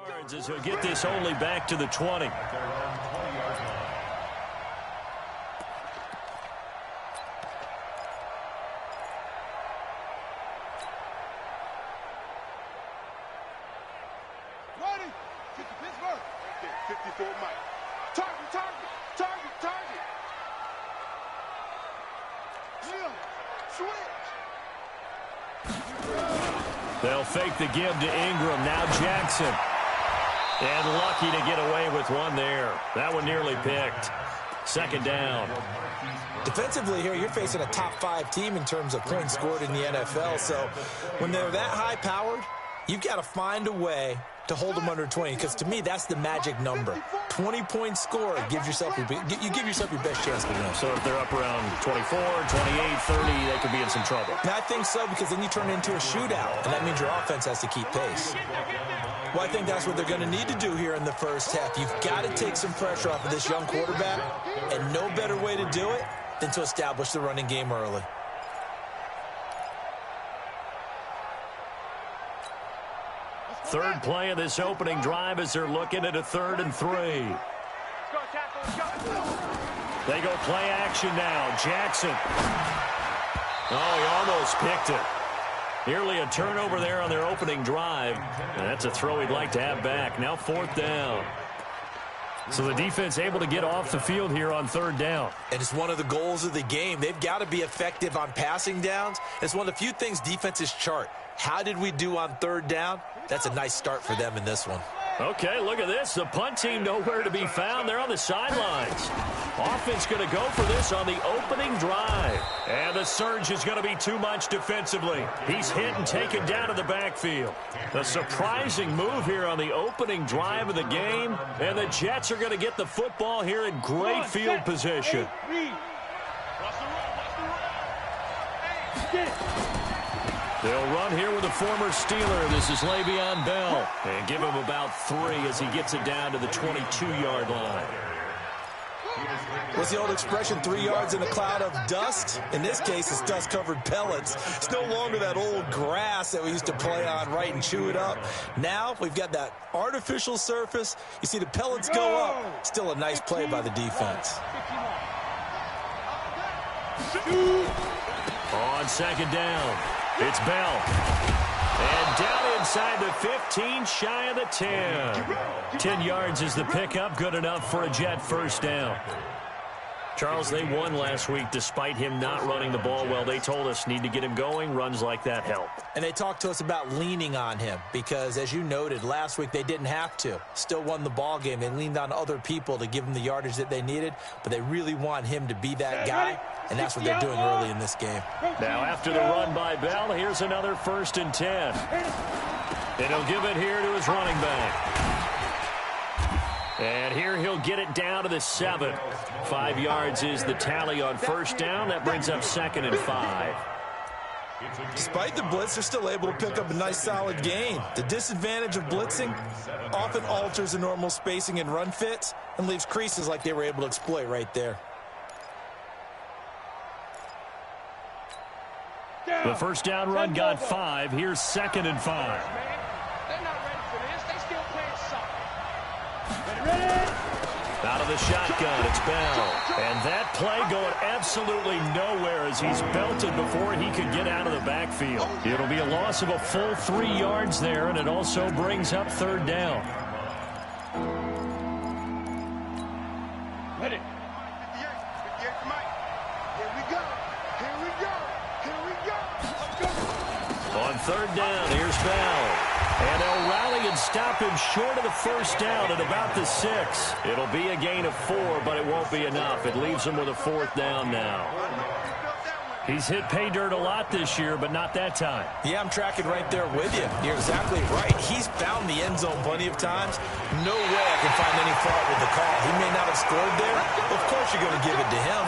Yards as he'll get this only back to the 20. Ready? 50 Pittsburgh. 54 Mike. Target, target, target, target. Jim, switch. They'll fake the give to Ingram. Now Jackson. And lucky to get away with one there. That one nearly picked. Second down. Defensively here, you're facing a top-5 team in terms of points scored in the NFL. So when they're that high-powered, you've got to find a way to hold them under 20, because to me, that's the magic number. 20-point score gives yourself you give yourself your best chance to win. So if they're up around 24, 28, 30, they could be in some trouble. And I think so, because then you turn it into a shootout, and that means your offense has to keep pace. Well, I think that's what they're going to need to do here in the first half. You've got to take some pressure off of this young quarterback, and no better way to do it than to establish the running game early. Third play of this opening drive as they're looking at a 3rd and 3. They go play action now. Jackson. Oh, he almost picked it. Nearly a turnover there on their opening drive. And that's a throw he'd like to have back. Now 4th down. So the defense able to get off the field here on 3rd down. And it's one of the goals of the game. They've got to be effective on passing downs. It's one of the few things defenses chart. How did we do on 3rd down? That's a nice start for them in this one. Okay, look at this. The punt team nowhere to be found. They're on the sidelines. Offense going to go for this on the opening drive. And the surge is going to be too much defensively. He's hit and taken down to the backfield. A surprising move here on the opening drive of the game. And the Jets are going to get the football here in great field position. They'll run here with a former Steeler. This is Le'Veon Bell. And give him about 3 as he gets it down to the 22-yard line. What's the old expression, 3 yards in a cloud of dust? In this case, it's dust-covered pellets. It's no longer that old grass that we used to play on, right, and chew it up. Now we've got that artificial surface. You see the pellets go up. Still a nice play by the defense. On 2nd down. It's Bell. And down inside the 15, shy of the 10. 10 yards is the pickup, good enough for a Jet first down. Charles, they won last week despite him not running the ball well. They told us need to get him going. Runs like that help. And they talked to us about leaning on him because, as you noted, last week they didn't have to. Still won the ball game. They leaned on other people to give them the yardage that they needed, but they really want him to be that guy, and that's what they're doing early in this game. Now after the run by Bell, here's another 1st and 10. And he'll give it here to his running back. And here he'll get it down to the 7. 5 yards is the tally on first down. That brings up 2nd and 5. Despite the blitz, they're still able to pick up a nice solid gain. The disadvantage of blitzing often alters the normal spacing and run fits and leaves creases like they were able to exploit right there. The first down run got 5. Here's 2nd and 5. Out of the shotgun, it's Bell. And that play going absolutely nowhere as he's belted before he could get out of the backfield. It'll be a loss of a full 3 yards there, and it also brings up 3rd down. Ready. 58 Mike. Here we go. Here we go. Here we go. Let's go. On 3rd down, here's Bell. And they'll rally and stop him short of the first down at about the 6. It'll be a gain of 4, but it won't be enough. It leaves him with a 4th down now. He's hit pay dirt a lot this year, but not that time. Yeah, I'm tracking right there with you. You're exactly right. He's found the end zone plenty of times. No way I can find any fault with the call. He may not have scored there. Of course you're going to give it to him.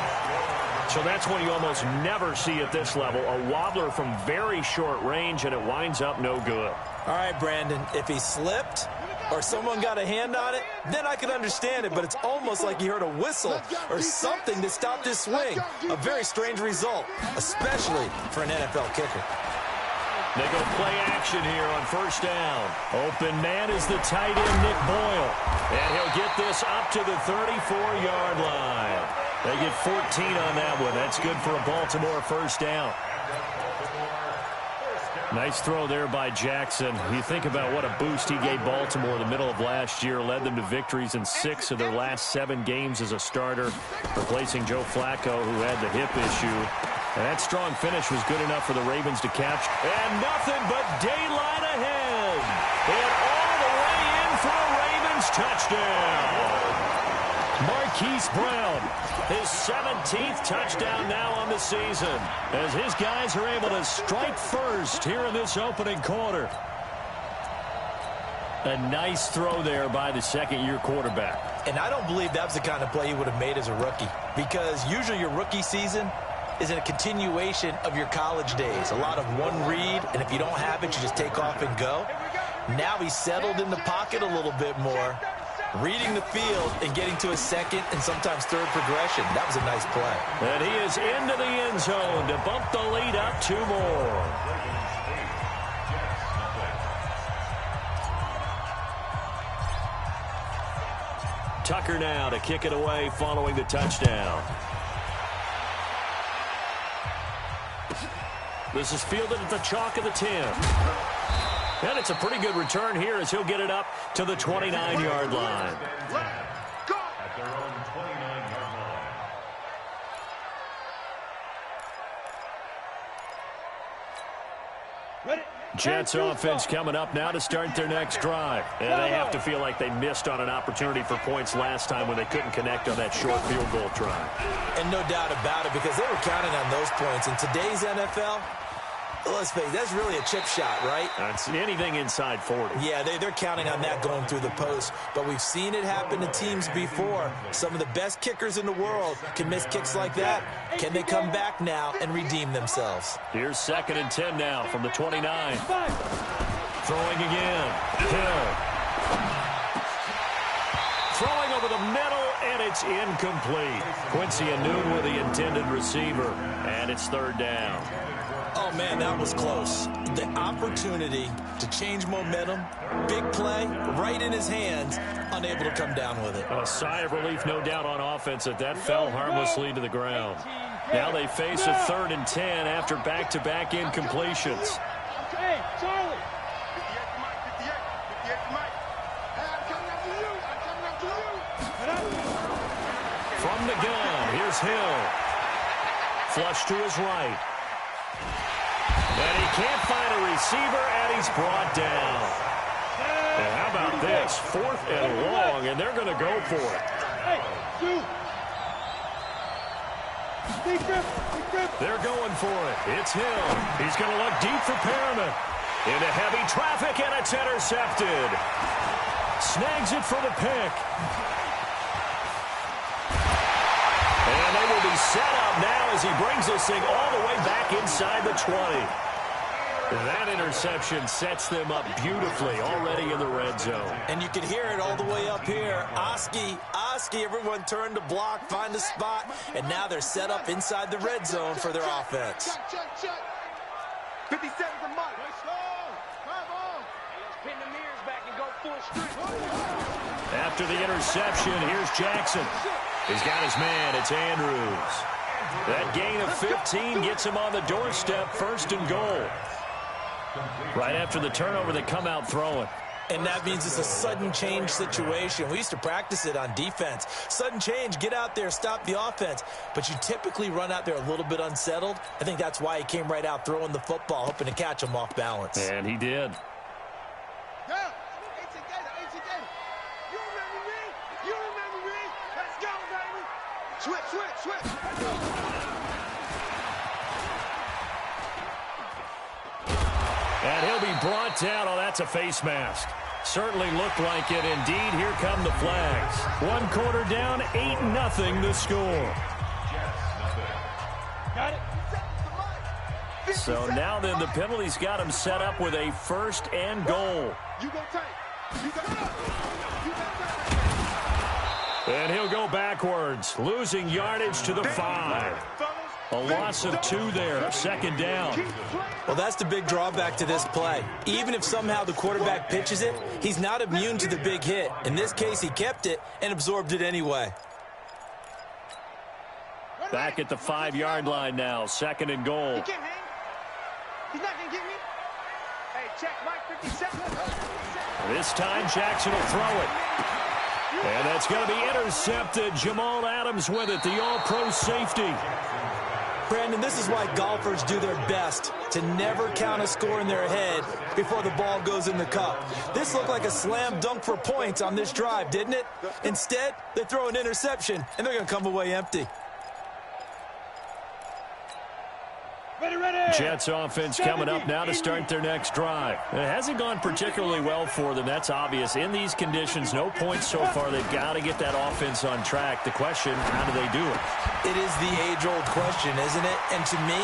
So that's what you almost never see at this level. A wobbler from very short range, and it winds up no good. All right, Brandon, if he slipped or someone got a hand on it, then I could understand it, but it's almost like you heard a whistle or something to stop this swing. A very strange result, especially for an NFL kicker. They go play action here on first down. Open man is the tight end, Nick Boyle. And he'll get this up to the 34-yard line. They get 14 on that one. That's good for a Baltimore first down. Nice throw there by Jackson. You think about what a boost he gave Baltimore in the middle of last year. Led them to victories in 6 of their last 7 games as a starter, replacing Joe Flacco, who had the hip issue. And that strong finish was good enough for the Ravens to capture. And nothing but daylight ahead. And all the way in for a Ravens touchdown. Marquise Brown, his 17th touchdown now on the season, as his guys are able to strike first here in this opening quarter. A nice throw there by the second-year quarterback. And I don't believe that was the kind of play he would have made as a rookie, because usually your rookie season is a continuation of your college days. A lot of one read, and if you don't have it, you just take off and go. Now he's settled in the pocket a little bit more, reading the field and getting to a second and sometimes third progression. That was a nice play. And he is into the end zone to bump the lead up 2 more. Tucker now to kick it away following the touchdown. This is fielded at the chalk of the 10. And it's a pretty good return here as he'll get it up to the 29-yard line. At their own 29-yard line. Jets offense coming up now to start their next drive. And they have to feel like they missed on an opportunity for points last time when they couldn't connect on that short field goal try. And no doubt about it, because they were counting on those points. In today's NFL, let's face it, that's really a chip shot, right? That's anything inside 40. Yeah, they're counting on that going through the post. But we've seen it happen to teams before. Some of the best kickers in the world can miss kicks like that. Can they come back now and redeem themselves? Here's 2nd and 10 now from the 29. Throwing again. Hill. Throwing over the middle, and it's incomplete. Quincy Anoon with the intended receiver, and it's 3rd down. Oh, man, that was close. The opportunity to change momentum, big play, right in his hands, unable to come down with it. A sigh of relief, no doubt, on offense that fell harmlessly to the ground. Now they face a 3rd and 10 after back-to-back incompletions. Hey, Charlie. 58 Mike. Hey, I'm coming after you. From the gun, here's Hill. Flush to his right. And he can't find a receiver, and he's brought down. And how about this? 4th and long, and they're going to go for it. They're going for it. It's Hill. He's going to look deep for Perriman. Into heavy traffic, and it's intercepted. Snags it for the pick. And they will be set up now as he brings this thing all the way back inside the 20. That interception sets them up beautifully already in the red zone. And you can hear it all the way up here. Oski, everyone turned to block, find a spot, and now they're set up inside the red zone for their offense. Check. 57 to Mike. Come on. Let's pin the mirrors back and go full strength. After the interception, here's Jackson. He's got his man. It's Andrews. That gain of 15 gets him on the doorstep, 1st and goal. Right after the turnover, they come out throwing. And that means it's a sudden change situation. We used to practice it on defense. Sudden change, get out there, stop the offense. But you typically run out there a little bit unsettled. I think that's why he came right out throwing the football, hoping to catch him off balance. And he did. Yeah. You remember me? Let's go, baby. Switch. And he'll be brought down. Oh, that's a face mask. Certainly looked like it. Indeed, here come the flags. 1 quarter down, 8-0 the score. Got it. So now then, the penalty's got him set up with a 1st and goal. You go tight. You go tight. And he'll go backwards, losing yardage to the 5. Fellas, A loss of 2 there, second down. Well, that's the big drawback to this play. Even if somehow the quarterback pitches it, he's not immune to the big hit. In this case, he kept it and absorbed it anyway. Back at the 5-yard line now, second and goal. He can't hang. He's not going to get me. Hey, check Mike 57. This time, Jackson will throw it. And that's going to be intercepted. Jamal Adams with it, the all-pro safety. Brandon, this is why golfers do their best to never count a score in their head before the ball goes in the cup. This looked like a slam dunk for points on this drive, didn't it? Instead, they throw an interception, and they're going to come away empty. Jets offense coming up now to start their next drive. It hasn't gone particularly well for them. That's obvious. In these conditions, no points so far. They've got to get that offense on track. The question, how do they do it? It is the age-old question, isn't it? And to me,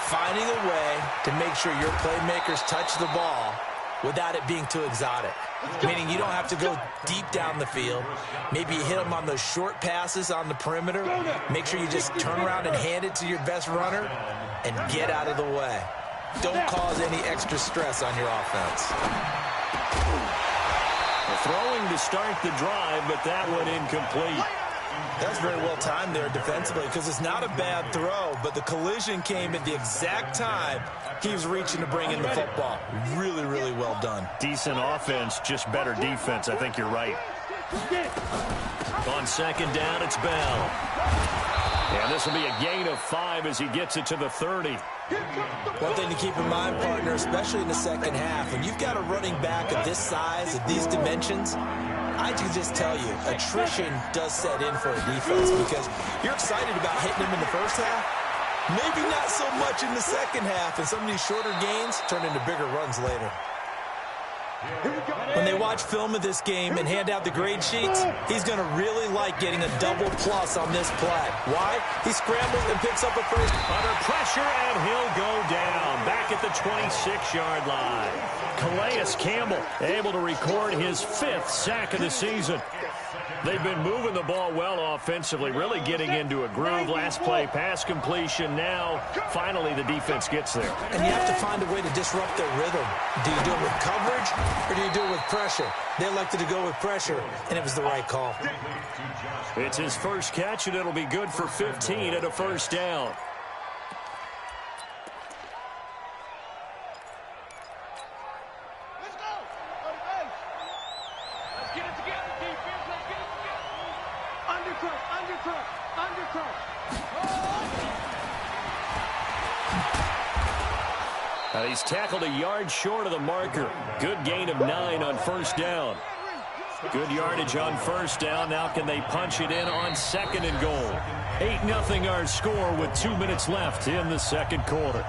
finding a way to make sure your playmakers touch the ball without it being too exotic. Meaning you don't have to go deep down the field. Maybe you hit them on those short passes on the perimeter. Make sure you just turn around and hand it to your best runner and get out of the way. Don't cause any extra stress on your offense. Throwing to start the drive, but that one incomplete. That's very well timed there defensively because it's not a bad throw, but the collision came at the exact time he was reaching to bring in the football. Really, really well done. Decent offense, just better defense. I think you're right. On second down, it's Bell. And this will be a gain of 5 as he gets it to the 30. One thing to keep in mind, partner, especially in the second half, when you've got a running back of this size, of these dimensions, I can just tell you, attrition does set in for a defense because you're excited about hitting him in the first half. Maybe not so much in the second half, and some of these shorter gains turn into bigger runs later. When they watch film of this game and hand out the grade sheets, he's going to really like getting a double plus on this play. Why? He scrambles and picks up a first. Under pressure, and he'll go down. Back at the 26-yard line. Calais Campbell able to record his 5th sack of the season. They've been moving the ball well offensively, really getting into a groove. Last play, pass completion. Now, finally, the defense gets there. And you have to find a way to disrupt their rhythm. Do you do it with coverage, or do you do it with pressure? They elected to go with pressure, and it was the right call. It's his first catch, and it'll be good for 15 and a first down. He's tackled a yard short of the marker. Good gain of 9 on first down. Good yardage on first down. Now can they punch it in on second and goal? 8-0 our score with 2 minutes left in the second quarter.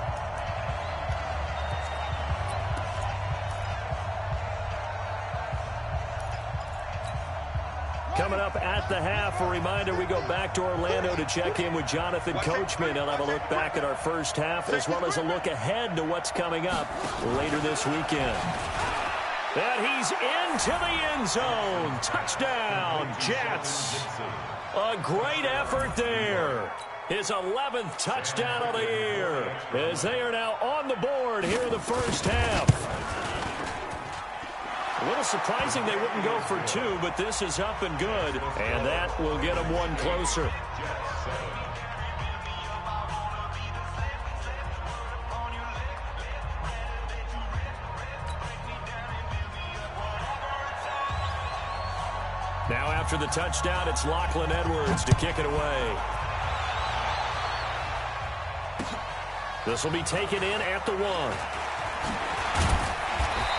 Coming up at the half, a reminder, we go back to Orlando to check in with Jonathan Coachman. He'll have a look back at our first half as well as a look ahead to what's coming up later this weekend. And he's into the end zone. Touchdown, Jets. A great effort there. His 11th touchdown of the year as they are now on the board here in the first half. A little surprising they wouldn't go for 2, but this is up and good, and that will get them 1 closer. Now after the touchdown, it's Lachlan Edwards to kick it away. This will be taken in at the 1.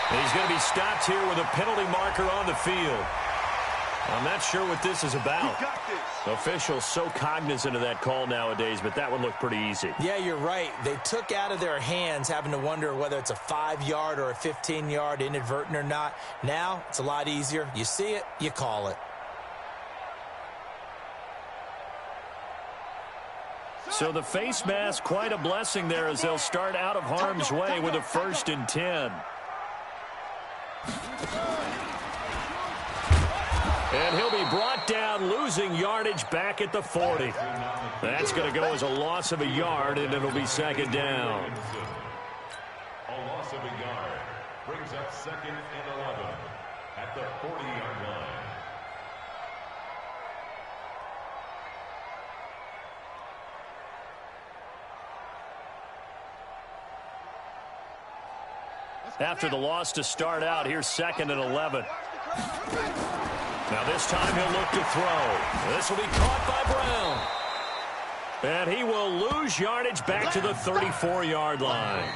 And he's going to be stopped here with a penalty marker on the field. I'm not sure what this is about. Officials so cognizant of that call nowadays, but that one looked pretty easy. Yeah, you're right. They took out of their hands having to wonder whether it's a 5-yard or a 15-yard inadvertent or not. Now, it's a lot easier. You see it, you call it. So the face mask, quite a blessing there as they'll start out of harm's way with a 1st and 10. And he'll be brought down, losing yardage back at the 40. That's going to go as a loss of a yard, and it'll be second down. A loss of a yard brings up second and 11 at the 40-yard line. After the loss to start out, here's second and 11. Now this time he'll look to throw. This will be caught by Brown. And he will lose yardage back to the 34-yard line.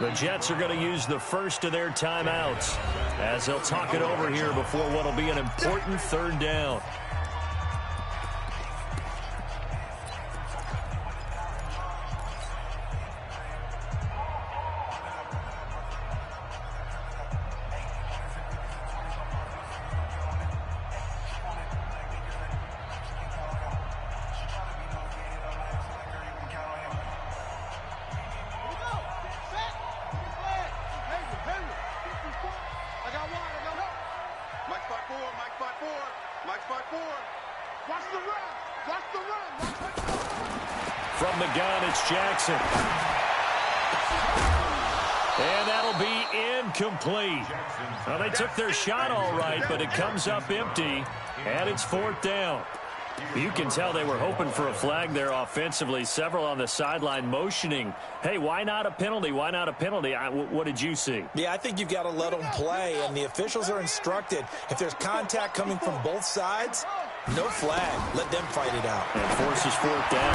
The Jets are going to use the first of their timeouts as they'll talk it over here before what will be an important third down. From the gun, it's Jackson. And that'll be incomplete. Well, they took their shot all right, but it comes up empty, and it's fourth down. You can tell they were hoping for a flag there offensively. Several on the sideline motioning, hey, why not a penalty? Why not a penalty? What did you see? Yeah, I think you've got to let them play, and the officials are instructed. If there's contact coming from both sides, no flag. Let them fight it out. And forces fourth down.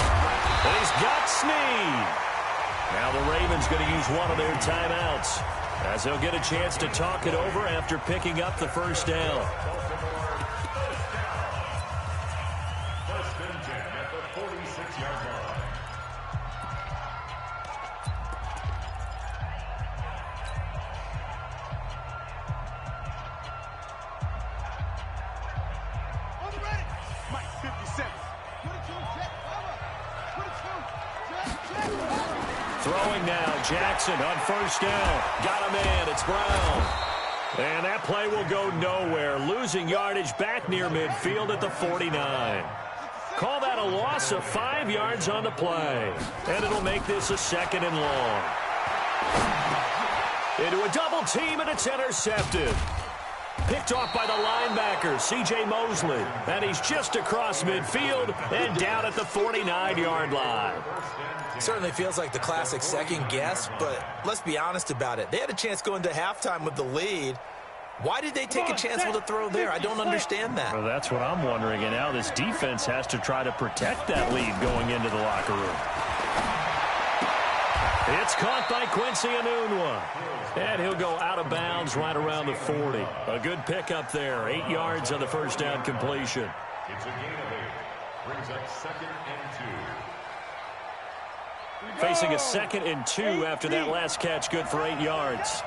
And he's got Snead. Now the Ravens going to use one of their timeouts as they'll get a chance to talk it over after picking up the first down. First and 10 at the 46-yard line. Throwing now, Jackson on first down. Got a man, it's Brown. And that play will go nowhere. Losing yardage back near midfield at the 49. Call that a loss of 5 yards on the play. And it'll make this a second and long. Into a double team, and it's intercepted. Picked off by the linebacker, C.J. Mosley. And he's just across midfield and down at the 49-yard line. Certainly feels like the classic second guess, but let's be honest about it. They had a chance going to halftime with the lead. Why did they take a chance with a throw there? I don't understand that. Well, that's what I'm wondering, and now this defense has to try to protect that lead going into the locker room. It's caught by Quincy Enunwa. And he'll go out of bounds right around the 40. A good pickup there. 8 yards on the first down completion. It's a gain of 8. Brings up second and 2. Facing a second and 2 after that last catch, good for 8 yards.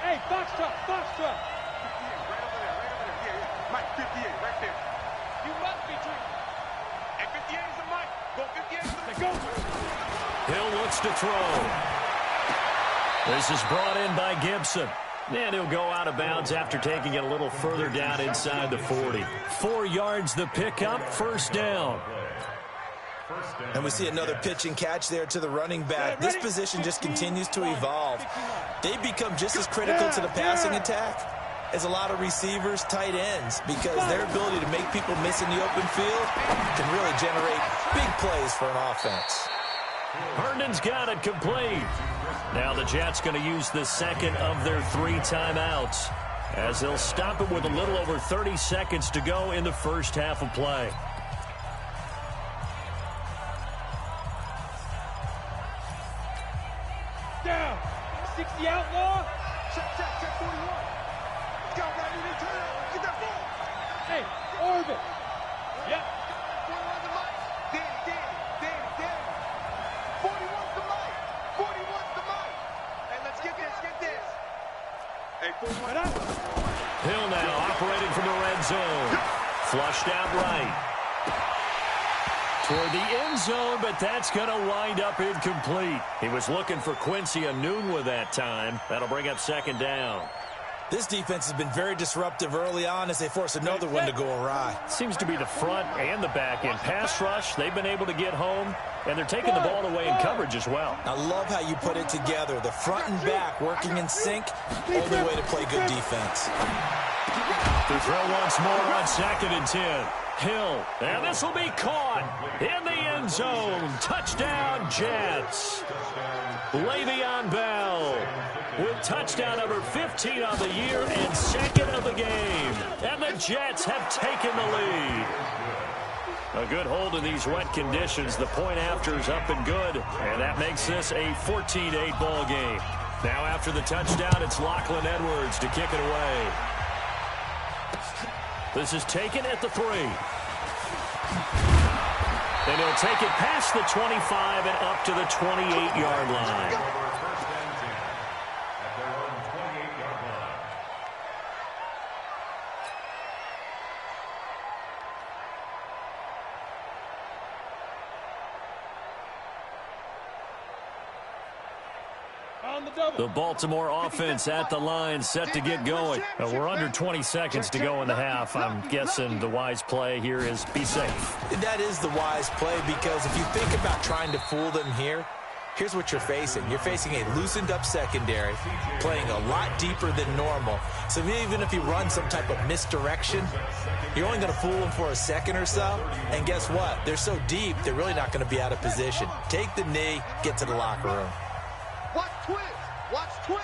Hey, Foxtrot, Foxtrot. 58, right over there, right over there. Yeah. Mike, 58, right there. You must be drinking. Hey, 58 is the mic. Go, 58 is the mic. Go. Hill looks to throw. This is brought in by Gibson. And he'll go out of bounds after taking it a little further down inside the 40. 4 yards the pickup, first down. And we see another pitch and catch there to the running back. This position just continues to evolve. They become just as critical to the passing attack as a lot of receivers, tight ends, because their ability to make people miss in the open field can really generate big plays for an offense. Herndon's got it complete. Now the Jets going to use the second of their 3 timeouts as they'll stop it with a little over 30 seconds to go in the first half of play. Down. 60 outlaw. Check 41. Go, Rodney, turn it. Get that ball. Hey, Orbit. Yep. 41's the mic. Danny. 41's the mic. 41's the mic. Hey, let's get this. Hey, 41 up. Hill now operating from the red zone. Flushed out right. Toward the end zone, but that's going to wind up incomplete. He was looking for Quincy Enunwa that time. That'll bring up second down. This defense has been very disruptive early on as they force another one to go awry. Seems to be the front and the back end. Pass rush, they've been able to get home, and they're taking the ball away in coverage as well. I love how you put it together. The front and back working in sync, only way to play good defense. To throw once more on 2nd and 10. Hill, and this will be caught in the end zone. Touchdown, Jets. Le'Veon Bell with touchdown number 15 on the year and 2nd of the game. And the Jets have taken the lead. A good hold in these wet conditions. The point after is up and good, and that makes this a 14-8 ball game. Now after the touchdown, it's Lachlan Edwards to kick it away. This is taken at the 3. And he'll take it past the 25 and up to the 28-yard line. The Baltimore offense at the line, set to get going. We're under 20 seconds to go in the half. I'm guessing the wise play here is be safe. That is the wise play, because if you think about trying to fool them here, here's what you're facing. You're facing a loosened up secondary, playing a lot deeper than normal. So even if you run some type of misdirection, you're only going to fool them for a second or so. And guess what? They're so deep, they're really not going to be out of position. Take the knee, get to the locker room. Watch twins. Watch twins.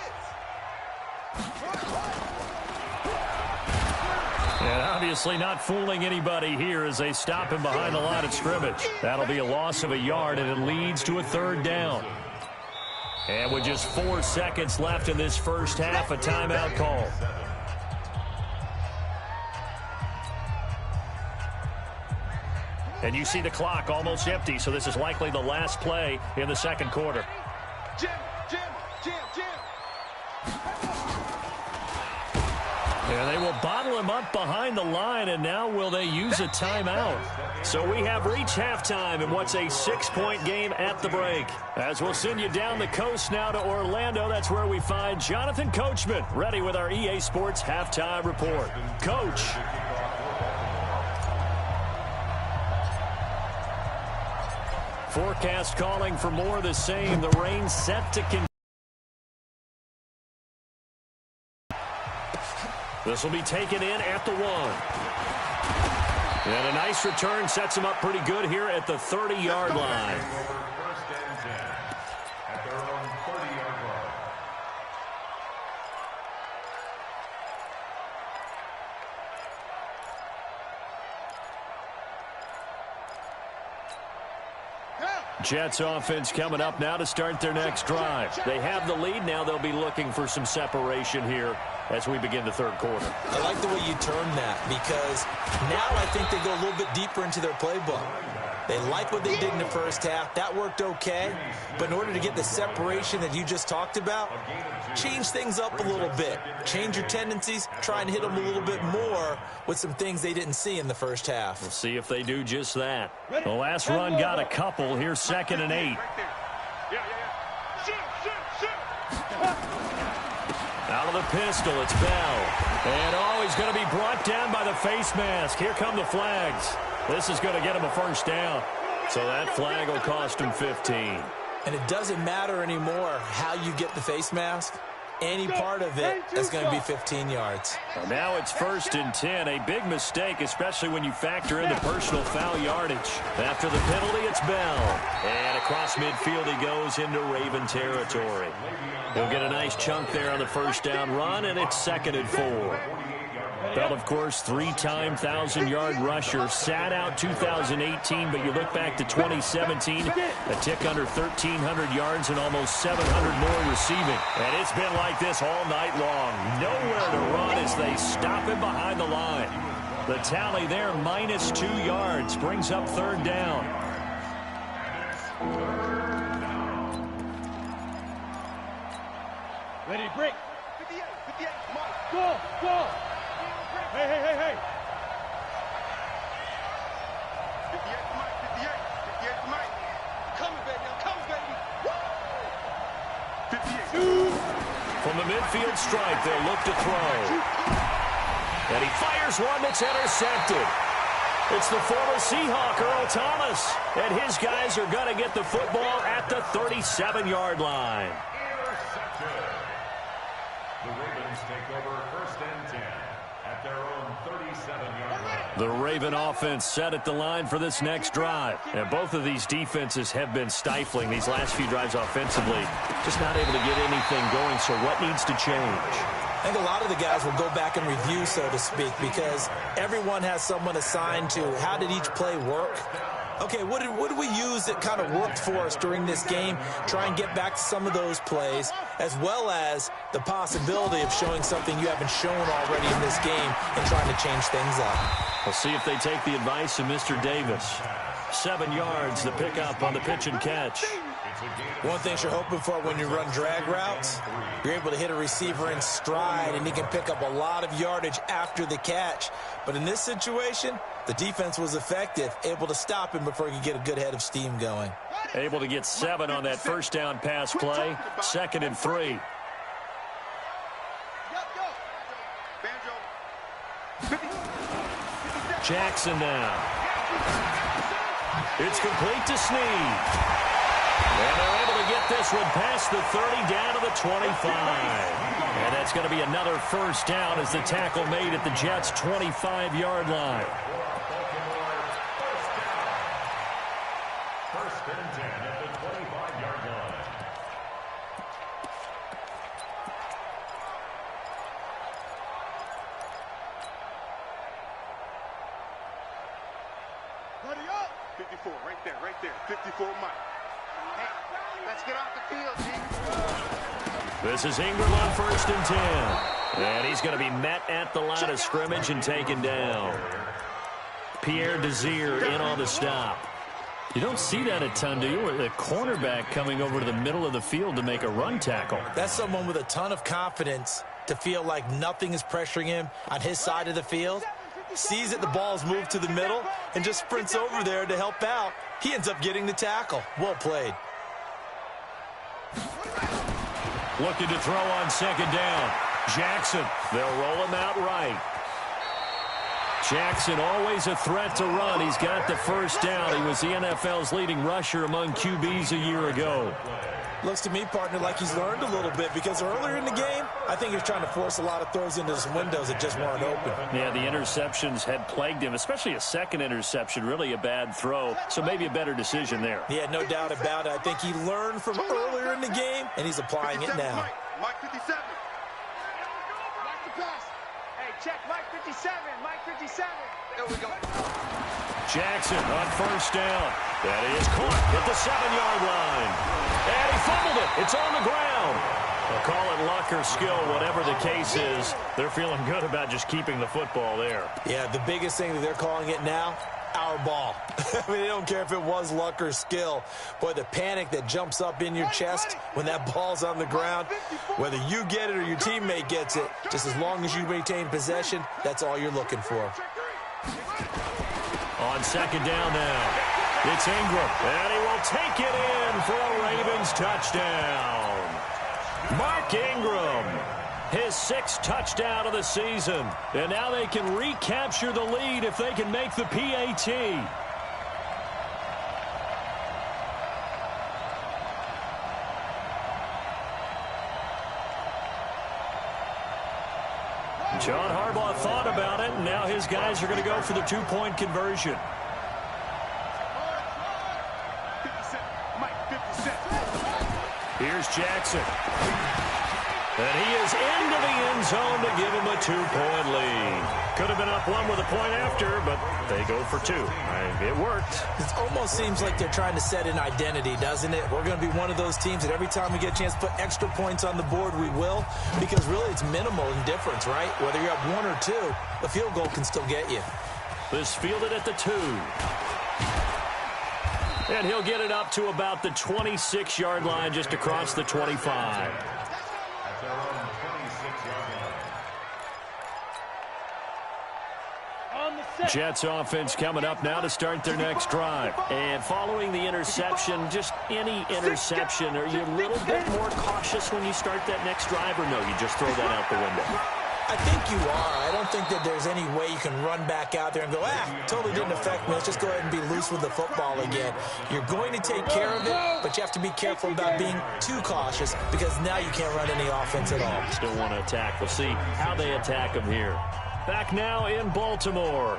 And obviously not fooling anybody here as they stop him behind the line of scrimmage. That'll be a loss of a yard, and it leads to a 3rd down. And with just 4 seconds left in this first half, a timeout call. And you see the clock almost empty, so this is likely the last play in the second quarter. Jim. And they will bottle him up behind the line, and now will they use a timeout? So we have reached halftime in what's a 6-point game at the break. As we'll send you down the coast now to Orlando, that's where we find Jonathan Coachman, ready with our EA Sports Halftime Report. Coach. Forecast calling for more of the same. The rain set to continue. This will be taken in at the 1. And a nice return sets him up pretty good here at the 30-yard line. First and 10 at their own 30-yard line. Jets offense coming up now to start their next drive. They have the lead. Now they'll be looking for some separation here as we begin the third quarter. I like the way you term that, because now I think they go a little bit deeper into their playbook. They like what they did in the first half. That worked okay. But in order to get the separation that you just talked about, change things up a little bit. Change your tendencies. Try and hit them a little bit more with some things they didn't see in the first half. We'll see if they do just that. The last run got a couple. Here's 2nd and 8. Out of the pistol, it's Bell. And he's going to be brought down by the face mask. Here come the flags. This is going to get him a first down. So that flag will cost him 15. And it doesn't matter anymore how you get the face mask. Any part of it is going to be 15 yards. Well, now it's 1st and 10. A big mistake, especially when you factor in the personal foul yardage. After the penalty, it's Bell. And across midfield he goes into Raven territory. He'll get a nice chunk there on the first down run, and it's 2nd and 4. Bell, of course, 3-time 1,000-yard rusher. Sat out 2018, but you look back to 2017, a tick under 1,300 yards and almost 700 more receiving. And it's been like this all night long. Nowhere to run as they stop him behind the line. The tally there, -2 yards, brings up 3rd down. Ready, break. 58, Mike. Go. Hey. 58 Mike. Coming, baby. Woo! 58. From the midfield stripe, they'll look to throw. And he fires one that's intercepted. It's the former Seahawk, Earl Thomas. And his guys are going to get the football at the 37-yard line. The Ravens take over 1st and 10 at their own 37-yard line. The Raven offense set at the line for this next drive. And both of these defenses have been stifling these last few drives offensively. Just not able to get anything going, so what needs to change? I think a lot of the guys will go back and review, so to speak, because everyone has someone assigned to how did each play work. Okay, what did we use that kind of worked for us during this game? Try and get back to some of those plays, as well as the possibility of showing something you haven't shown already in this game and trying to change things up. We'll see if they take the advice of Mr. Davis. 7 yards, the pickup on the pitch and catch. One thing you're hoping for when you run drag routes, you're able to hit a receiver in stride, and he can pick up a lot of yardage after the catch. But in this situation, the defense was effective, able to stop him before he could get a good head of steam going. Able to get 7 on that first down pass play. 2nd and 3. Jackson now. It's complete to Snead. And they're able to get this one past the 30 down to the 25. And that's going to be another first down as the tackle made at the Jets' 25-yard line. 1st and 10 at the 25-yard line. Buddy up. 54, right there. 54, Mike. Hey, let's get off the field, G. This is Ingram on 1st and 10. And he's going to be met at the line of scrimmage and taken down. Pierre Desir in on the stop. You don't see that a ton, do you? The cornerback coming over to the middle of the field to make a run tackle. That's someone with a ton of confidence to feel like nothing is pressuring him on his side of the field. Sees that the ball's moved to the middle and just sprints over there to help out. He ends up getting the tackle. Well played. Looking to throw on 2nd down. Jackson, they'll roll him out right. Jackson always a threat to run. He's got the first down. He was the NFL's leading rusher among QBs a year ago. Looks to me, partner, like he's learned a little bit, because earlier in the game, I think he was trying to force a lot of throws into some windows that just weren't open. Yeah, the interceptions had plagued him, especially a second interception, really a bad throw, so maybe a better decision there. Yeah, no doubt about it. I think he learned from earlier in the game, and he's applying it now. Mike 57. Mike the pass. Hey, check Mike 57. Mike 57. There we go. Jackson on 1st down. That is caught at the 7-yard line. And he fumbled it. It's on the ground. They'll call it luck or skill, whatever the case is. They're feeling good about just keeping the football there. Yeah, the biggest thing that they're calling it now, our ball. I mean, they don't care if it was luck or skill. Boy, the panic that jumps up in your chest when that ball's on the ground, whether you get it or your teammate gets it, just as long as you maintain possession, that's all you're looking for. On 2nd down now, it's Ingram, and he will take it in for a Ravens touchdown. Mark Ingram, his 6th touchdown of the season, and now they can recapture the lead if they can make the PAT. John Harbaugh thought about it, and now his guys are going to go for the 2-point conversion. 57. Mike 57. Here's Jackson. And he is into the end zone to give him a 2-point lead. Could have been up 1 with a point after, but they go for 2. It worked. It almost seems like they're trying to set an identity, doesn't it? We're going to be one of those teams that every time we get a chance to put extra points on the board, we will. Because really it's minimal in difference, right? Whether you're up 1 or 2, the field goal can still get you. This fielded at the 2. And he'll get it up to about the 26-yard line, just across the 25. On the Jets offense coming up now to start their next drive. And following the interception, just any interception, are you a little bit more cautious when you start that next drive, or no, you just throw that out the window? I think you are. I don't think that there's any way you can run back out there and go, totally didn't affect me. Let's just go ahead and be loose with the football again. You're going to take care of it, but you have to be careful about being too cautious because now you can't run any offense at all. Still want to attack. We'll see how they attack them here. Back now in Baltimore.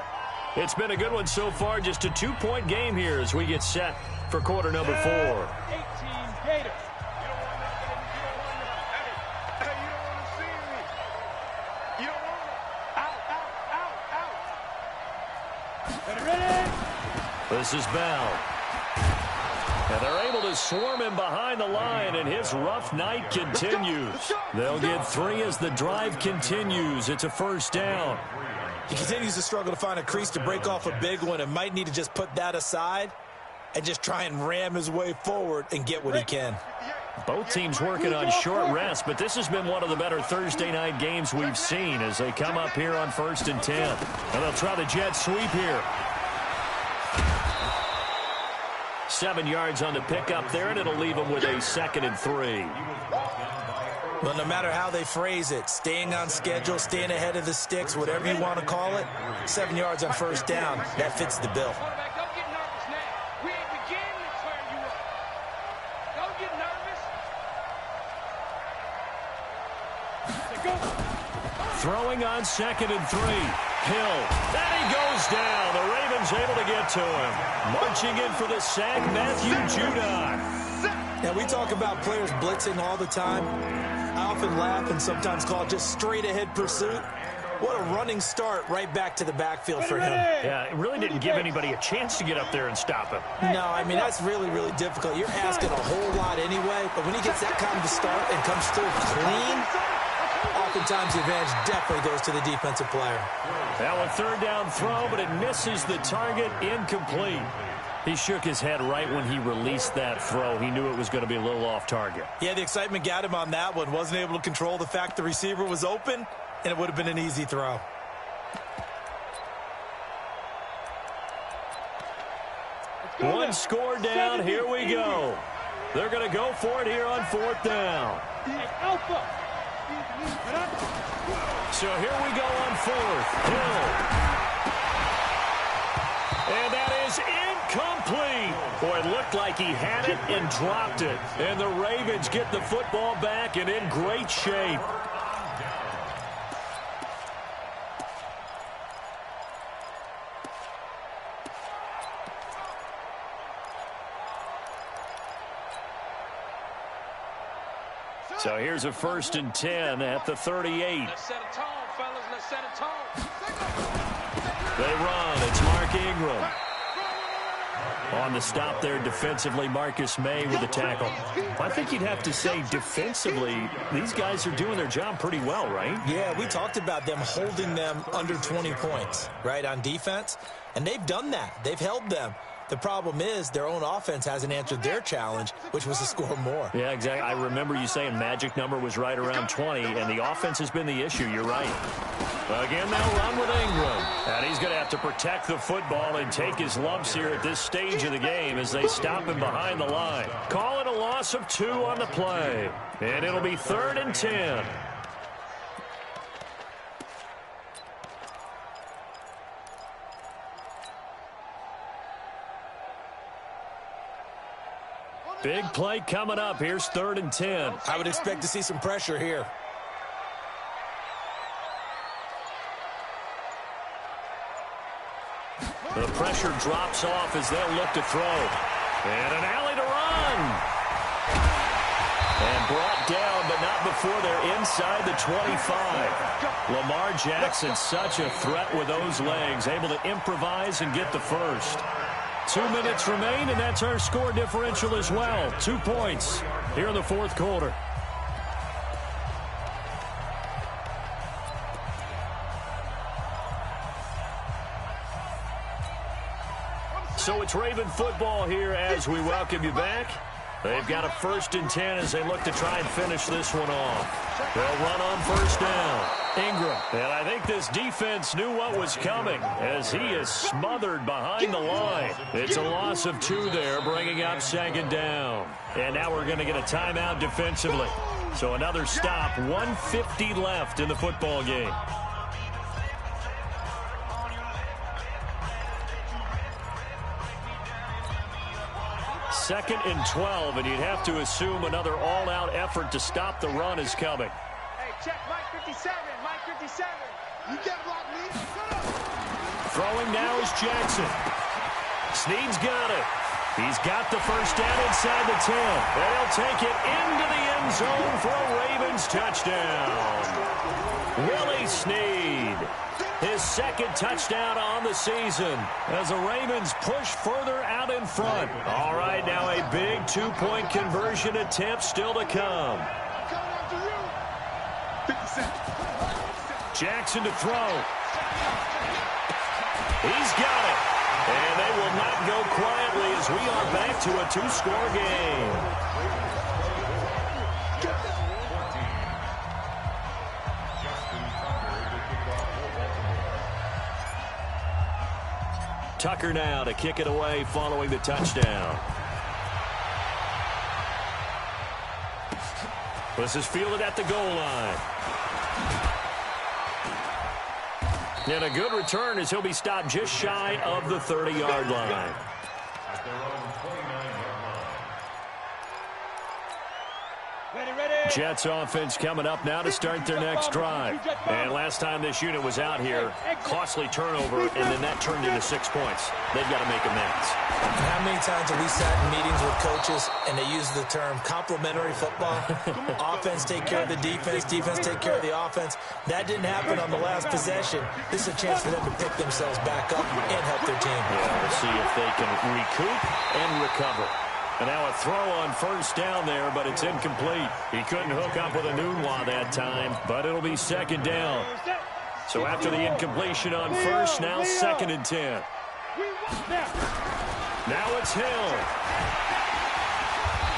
It's been a good one so far. Just a 2-point game here as we get set for quarter number 4. 18 Gators. This is Bell. And they're able to swarm him behind the line, and his rough night continues. They'll get 3 as the drive continues. It's a first down. He continues to struggle to find a crease to break off a big one and might need to just put that aside and just try and ram his way forward and get what he can. Both teams working on short rest, but this has been one of the better Thursday night games we've seen as they come up here on 1st and 10. And they'll try the jet sweep here. 7 yards on the pickup there, and it'll leave them with a 2nd and 3. Well, no matter how they phrase it, staying on schedule, staying ahead of the sticks, whatever you want to call it, 7 yards on first down, that fits the bill. Don't get nervous now. We ain't beginning to turn you up. Don't get nervous. Throwing on 2nd and 3. Hill. And he goes down. The Ravens able to get to him. Marching in for the sack, Matthew Judon. Now, we talk about players blitzing all the time. I often laugh and sometimes call it just straight-ahead pursuit. What a running start right back to the backfield for him. Yeah, it really didn't give anybody a chance to get up there and stop him. No, I mean, that's really, really difficult. You're asking a whole lot anyway, but when he gets that kind of a start and comes through clean, oftentimes the advantage definitely goes to the defensive player. Now a 3rd down throw, but it misses the target, incomplete. He shook his head right when he released that throw. He knew it was going to be a little off target. Yeah, the excitement got him on that one. Wasn't able to control the fact the receiver was open, and it would have been an easy throw. One score down. Here we go. They're going to go for it here on 4th down. Alpha. So here we go on 4th. Hill. And that is incomplete. Boy, it looked like he had it and dropped it. And the Ravens get the football back and in great shape. So here's a 1st and 10 at the 38. Let's set a tone, fellas. Let's set a tone. They run. It's Mark Ingram. On the stop there defensively, Marcus May with the tackle. I think you'd have to say defensively, these guys are doing their job pretty well, right? Yeah, we talked about them holding them under 20 points, right, on defense. And they've done that. They've held them. The problem is their own offense hasn't answered their challenge, which was to score more. Yeah, exactly. I remember you saying magic number was right around 20, and the offense has been the issue. You're right. Again, they'll run with Ingram. And he's going to have to protect the football and take his lumps here at this stage of the game as they stop him behind the line. Call it a loss of 2 on the play. And it'll be 3rd and 10. Big play coming up. Here's 3rd and 10. I would expect to see some pressure here. The pressure drops off as they'll look to throw. And an alley to run. And brought down, but not before they're inside the 25. Lamar Jackson, such a threat with those legs, able to improvise and get the first. 2 minutes remain, and that's our score differential as well. 2 points here in the 4th quarter. So it's Raven football here as we welcome you back. They've got a 1st and 10 as they look to try and finish this one off. They'll run on 1st down. Ingram. And I think this defense knew what was coming as he is smothered behind the line. It's a loss of 2 there, bringing up 2nd down. And now we're going to get a timeout defensively. So another stop, 1:50 left in the football game. Second and 12, and you'd have to assume another all-out effort to stop the run is coming. Hey, check Mike 57, Mike 57. You can't block me. Throwing now is Jackson. Snead's got it. He's got the 1st down inside the 10. And he'll take it into the end zone for a Ravens touchdown. Willie Snead. His 2nd touchdown on the season as the Ravens push further out in front. All right, now a big 2-point conversion attempt still to come. Jackson to throw. He's got it. And they will not go quietly as we are back to a 2-score game. Tucker now to kick it away following the touchdown. This is fielded at the goal line. And a good return as he'll be stopped just shy of the 30-yard line. Jets offense coming up now to start their next drive. And last time this unit was out here, costly turnover, and then that turned into 6 points. They've got to make amends. How many times have we sat in meetings with coaches and they use the term complementary football? Offense take care of the defense, defense take care of the offense. That didn't happen on the last possession. This is a chance for them to pick themselves back up and help their team. Yeah, we'll see if they can recoup and recover. And now a throw on 1st down there, but it's incomplete. He couldn't hook up with a Nunwa that time, but it'll be 2nd down. So after the incompletion on 1st, now 2nd and 10. Now it's Hill.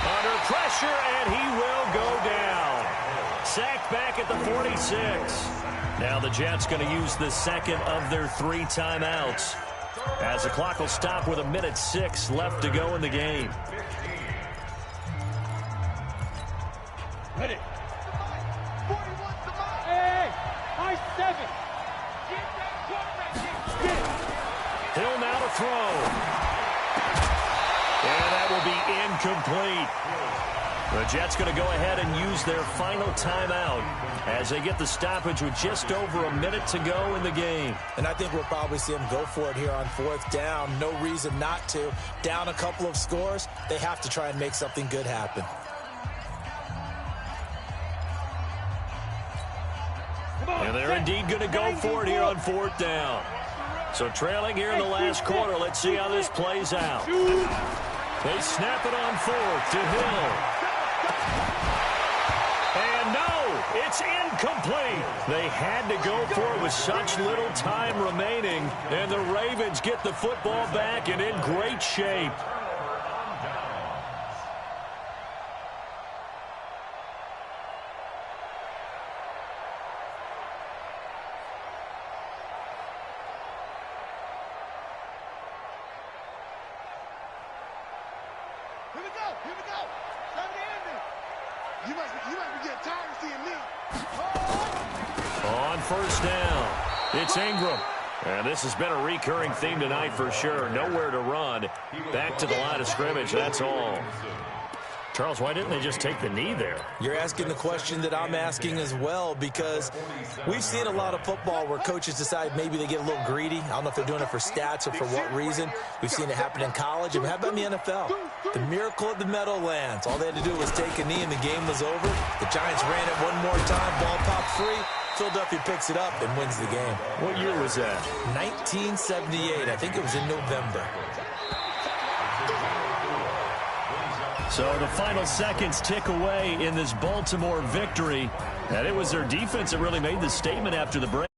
Under pressure, and he will go down. Sacked back at the 46. Now the Jets going to use the 2nd of their 3 timeouts, as the clock will stop with 1:06 left to go in the game. Ready. Hey, high 7. Hill now to throw. And that will be incomplete. The Jets going to go ahead and use their final timeout as they get the stoppage with just over a minute to go in the game. And I think we'll probably see them go for it here on 4th down. No reason not to. Down a couple of scores, they have to try and make something good happen. And they're indeed going to go for it here on 4th down. So trailing here in the last quarter, let's see how this plays out. They snap it on 4th to Hill. And no, it's incomplete. They had to go for it with such little time remaining, and the Ravens get the football back and in great shape. Here we go. Here we go. Time to end it. You must be getting tired of seeing me. On 1st down, it's Ingram. And this has been a recurring theme tonight for sure. Nowhere to run. Back to the line of scrimmage, that's all. Charles, why didn't they just take the knee there? You're asking the question that I'm asking as well, because we've seen a lot of football where coaches decide maybe they get a little greedy. I don't know if they're doing it for stats or for what reason. We've seen it happen in college. And how about in the NFL? The miracle of the Meadowlands. All they had to do was take a knee and the game was over. The Giants ran it one more time. Ball popped free. Philadelphia picks it up and wins the game. What year was that? 1978. I think it was in November. So the final seconds tick away in this Baltimore victory. And it was their defense that really made the statement after the break.